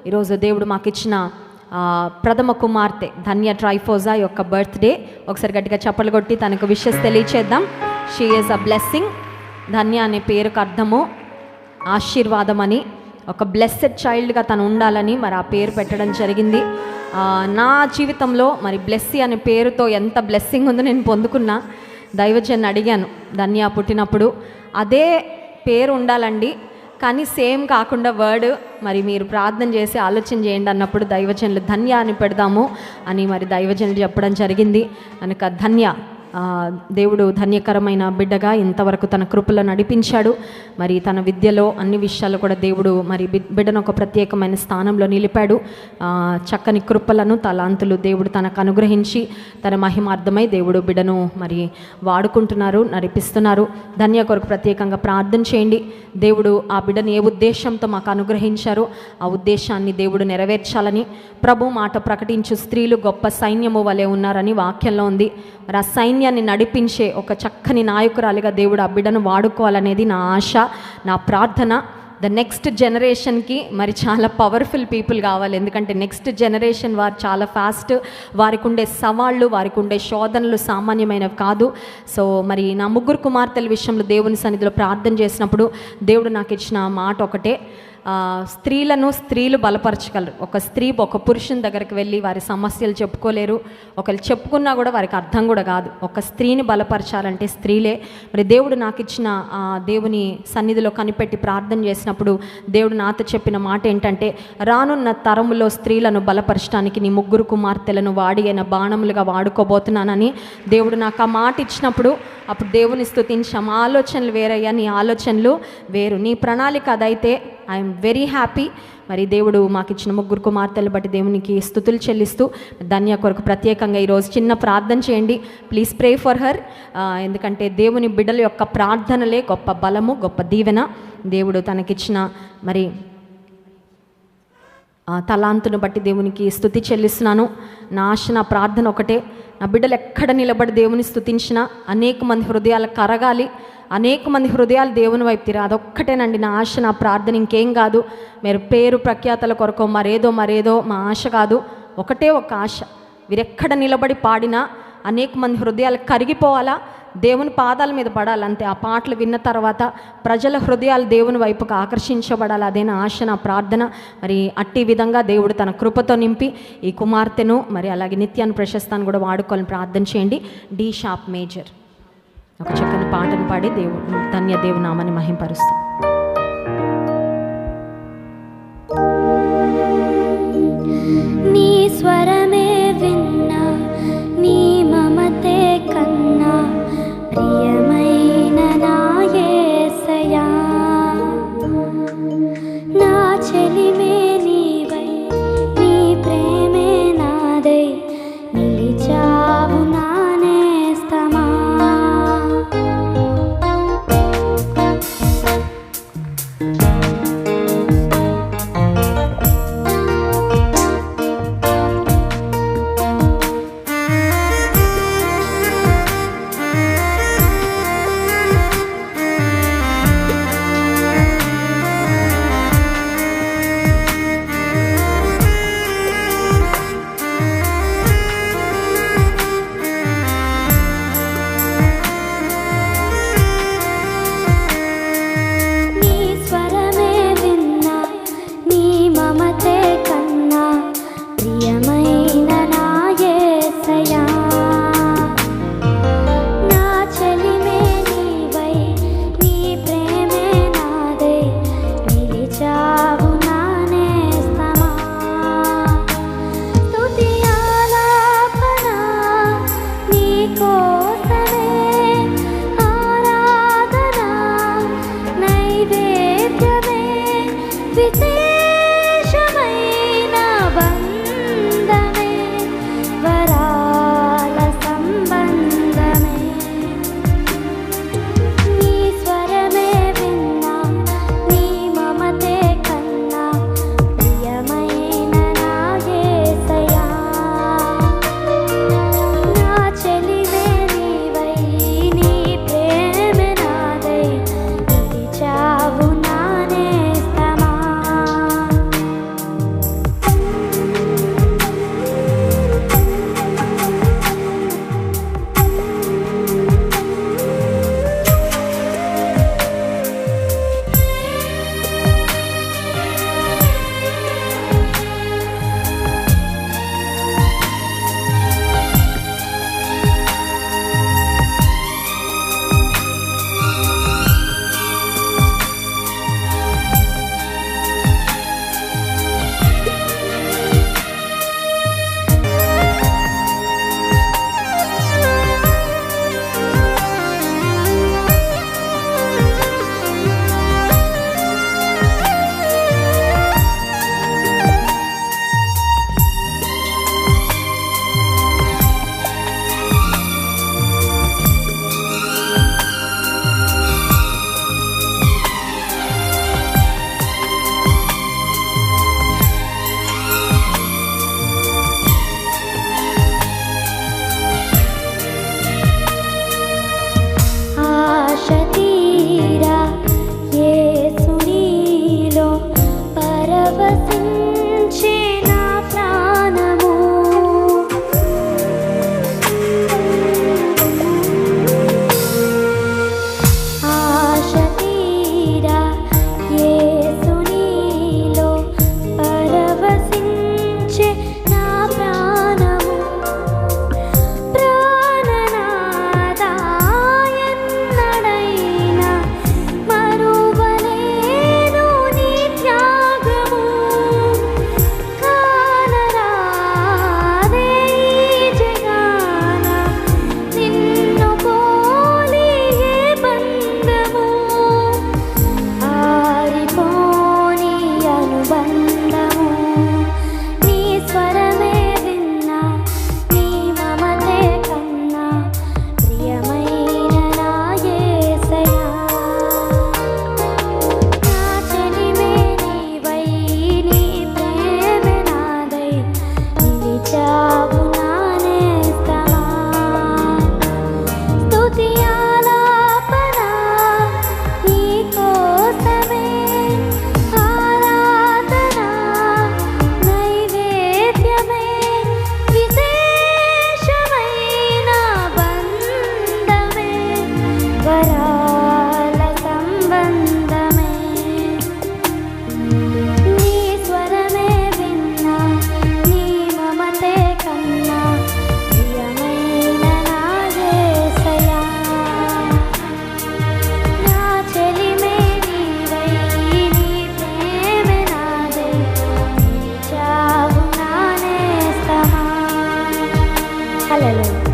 ఈరోజు దేవుడు మాకు ఇచ్చిన ప్రథమ కుమార్తె ధన్య ట్రైఫోజా యొక్క బర్త్డే. ఒకసారి గట్టిగా చప్పలు కొట్టి తనకు విషెస్ తెలియచేద్దాం. She is a blessing. Dhanya అనే పేరుకు అర్థము ఆశీర్వాదం అని, ఒక బ్లెస్సెడ్ చైల్డ్గా తను ఉండాలని మరి ఆ పేరు పెట్టడం జరిగింది. నా జీవితంలో మరి బ్లెస్సీ అనే పేరుతో ఎంత బ్లెస్సింగ్ ఉందో నేను పొందుకున్నా. దైవజన్ అడిగాను, ధన్య పుట్టినప్పుడు అదే పేరు ఉండాలండి, కానీ సేమ్ కాకుండా వర్డ్ మరి మీరు ప్రార్థన చేసి ఆలోచన చేయండి అన్నప్పుడు దైవజనులు ధన్య అని పెడదాము అని మరి దైవజనులు చెప్పడం జరిగింది. కనుక ధన్య దేవుడు ధన్యకరమైన బిడ్డగా ఇంతవరకు తన కృపలో నడిపించాడు. మరి తన విద్యలో అన్ని విషయాలు కూడా దేవుడు మరి బిడ్డను ఒక ప్రత్యేకమైన స్థానంలో నిలిపాడు. చక్కని కృపలను తలాంతులు దేవుడు తనకు అనుగ్రహించి తన మహిమార్థమై దేవుడు బిడ్డను మరి వాడుకుంటున్నారు, నడిపిస్తున్నారు. ధన్య కొరకు ప్రత్యేకంగా ప్రార్థన చేయండి. దేవుడు ఆ బిడ్డను ఏ ఉద్దేశంతో మాకు అనుగ్రహించారో ఆ ఉద్దేశాన్ని దేవుడు నెరవేర్చాలని. ప్రభు మాట ప్రకటించు స్త్రీలు గొప్ప సైన్యము వలె ఉన్నారని వాక్యంలో ఉంది. మరి ఆ సైన్యాన్ని నడిపించే ఒక చక్కని నాయకురాలిగా దేవుడు ఆ బిడ్డను వాడుకోవాలనేది నా ఆశ, నా ప్రార్థన. ద నెక్స్ట్ జనరేషన్కి మరి చాలా పవర్ఫుల్ పీపుల్ కావాలి. ఎందుకంటే నెక్స్ట్ జనరేషన్ వారు చాలా ఫాస్ట్, వారికి ఉండే సవాళ్ళు, వారికి ఉండే శోధనలు సామాన్యమైనవి కాదు. సో మరి నా ముగ్గురు కుమార్తెల విషయంలో దేవుని సన్నిధిలో ప్రార్థన చేసినప్పుడు దేవుడు నాకు ఇచ్చిన మాట ఒకటే, స్త్రీలు బలపరచగలరు. ఒక స్త్రీ ఒక పురుషుని దగ్గరికి వెళ్ళి వారి సమస్యలు చెప్పుకోలేరు. ఒకరు చెప్పుకున్నా కూడా వారికి అర్థం కూడా కాదు. ఒక స్త్రీని బలపరచాలంటే స్త్రీలే. మరి దేవుడు నాకు ఇచ్చిన దేవుని సన్నిధిలో కనిపెట్టి ప్రార్థన చేసినప్పుడు దేవుడు నాతో చెప్పిన మాట ఏంటంటే, రానున్న తరములో స్త్రీలను బలపరచడానికి నీ ముగ్గురు కుమార్తెలను వాడి అయిన బాణములుగా వాడుకోబోతున్నానని దేవుడు నాకు ఆ మాట ఇచ్చినప్పుడు అప్పుడు దేవుని స్తుతించాం. ఆలోచనలు వేరయ్యా, నీ ఆలోచనలు వేరు, నీ ప్రణాళిక అదైతే ఐఎమ్ వెరీ హ్యాపీ. మరి దేవుడు మాకు ఇచ్చిన ముగ్గురు కుమార్తెలు బట్టి దేవునికి స్తుతులు చెల్లిస్తూ ధన్య కొరకు ప్రత్యేకంగా ఈరోజు చిన్న ప్రార్థన చేయండి. Please pray for her. ఎందుకంటే దేవుని బిడ్డల యొక్క ప్రార్థనలే గొప్ప బలము, గొప్ప దీవెన. దేవుడు తనకిచ్చిన మరి తలాంతును బట్టి దేవునికి స్తుతి చెల్లిస్తున్నాను. నా ఆశ, నా ప్రార్థన ఒకటే, నా బిడ్డలు ఎక్కడ నిలబడి దేవుని స్తుతించినా అనేక మంది హృదయాలు కరగాలి, అనేక మంది హృదయాలు దేవుని వైపు తిరగాలి. అదొక్కటేనండి నా ఆశ, నా ప్రార్థన, ఇంకేం కాదు. మీరు పేరు ప్రఖ్యాతల కొరకు మరేదో మా ఆశ కాదు. ఒకటే ఒక ఆశ, వీరెక్కడ నిలబడి పాడినా అనేక మంది హృదయాలు కరిగిపోవాలా, దేవుని పాదాల మీద పడాలి. అంతే. ఆ పాటలు విన్న తర్వాత ప్రజల హృదయాలు దేవుని వైపుకు ఆకర్షించబడాలి. అదే నా ఆశ, నా ప్రార్థన. మరి అట్టి విధంగా దేవుడు తన కృపతో నింపి ఈ కుమార్తెను మరి అలాగే నిత్యాన్ని ప్రశస్తాన్ని కూడా వాడుకోవాలని ప్రార్థన చేయండి. డి షార్ప్ మేజర్ ఒక చక్కని పాటను పాడి దేవుడు ధన్య దేవునామాన్ని మహింపరుస్తాం. నీ స్వరమే విన్నా, నీ మమతే కన్నా ప్రియమైన నా యేసయ్యా, నా చెలిమే నీవై, నీ ప్రేమే నాదై నిలిచావు నా నేస్తమా. హల్లెలూయా.